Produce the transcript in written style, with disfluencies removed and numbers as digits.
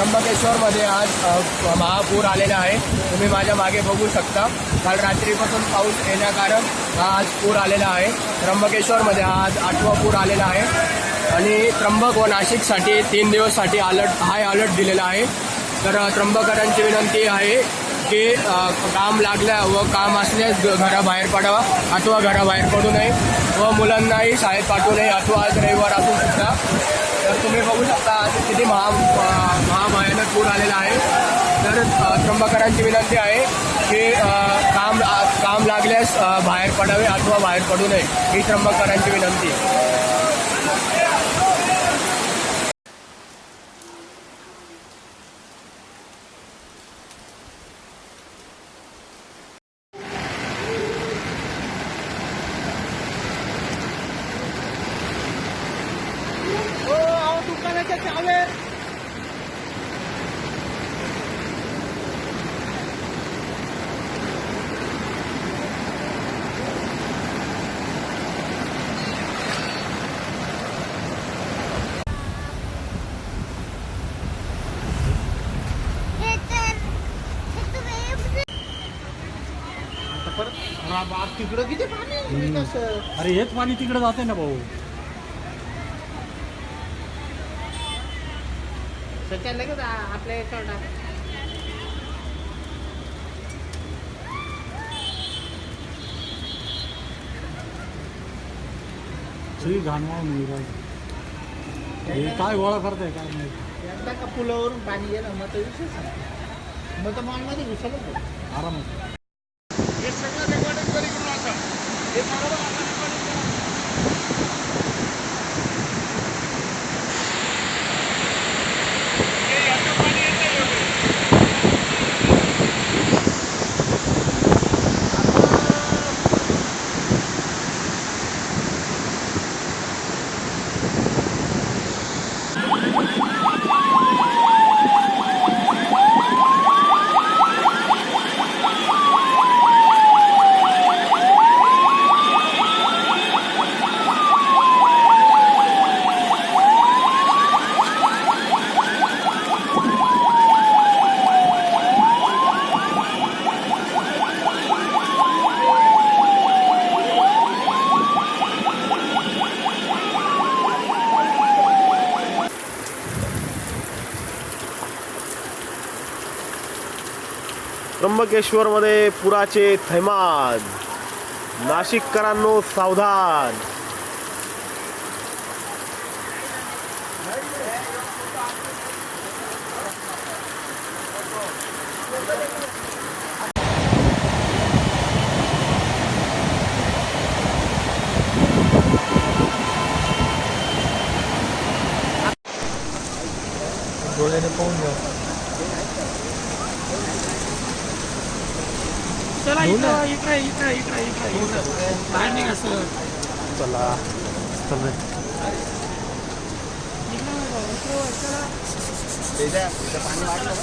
त्र्यंबकेश्वरमध्ये आज महापूर आलेला आहे. तुम्ही माझ्या मागे बघू शकता. काल रात्रीपासून पाऊस येण्याकारण आज पूर आलेला आहे. त्र्यंबकेश्वरमध्ये आज 8वा पूर आलेला आहे आणि त्र्यंबक व नाशिकसाठी 3 दिवससाठी हाय अलर्ट दिलेला आहे. तर त्र्यंबकरांची विनंती आहे की काम लागल्या व काम असल्यास घराबाहेर पडावा अथवा घराबाहेर पडू नये व मुलांनाही शाळेत पाठवू नये अथवा आज रविवार असून सुद्धा. तर तुम्ही बघू शकता आज किती महाभयानक पूर आलेला आहे. तर त्र्यंबकरांची विनंती आहे की काम लागल्यास बाहेर पडावे अथवा बाहेर पडू नये ही त्र्यंबकरांची विनंती आहे. तिकडं किती पाणी कसं? अरे हेच पाणी तिकडे जाते ना भाऊ. सध्या लगेच आपल्या याच्यावर टाक. सगळी घाणवाळून होईल. हे काय गोळा करताय काय नाही. एकदा का पुलावरून पाणी गेलं मग तर विषय सांगतो. मग तर मॉलमध्ये घुसलच आरामात. हे सगळं रेकॉर्डिंग करून आता हे बरोबर आता रेकॉर्डिंग करा. हे याचं पाणी येतं एवढं. त्र्यंबकेश्वरमध्ये पुराचे थैमान. नाशिककरांनो सावधान. डोळ्याने पाहून घ्या. चला इकडे इकडे इकडे इकडे इकडे बाहेर निघा सर. चला चला. पाणी वाटलं.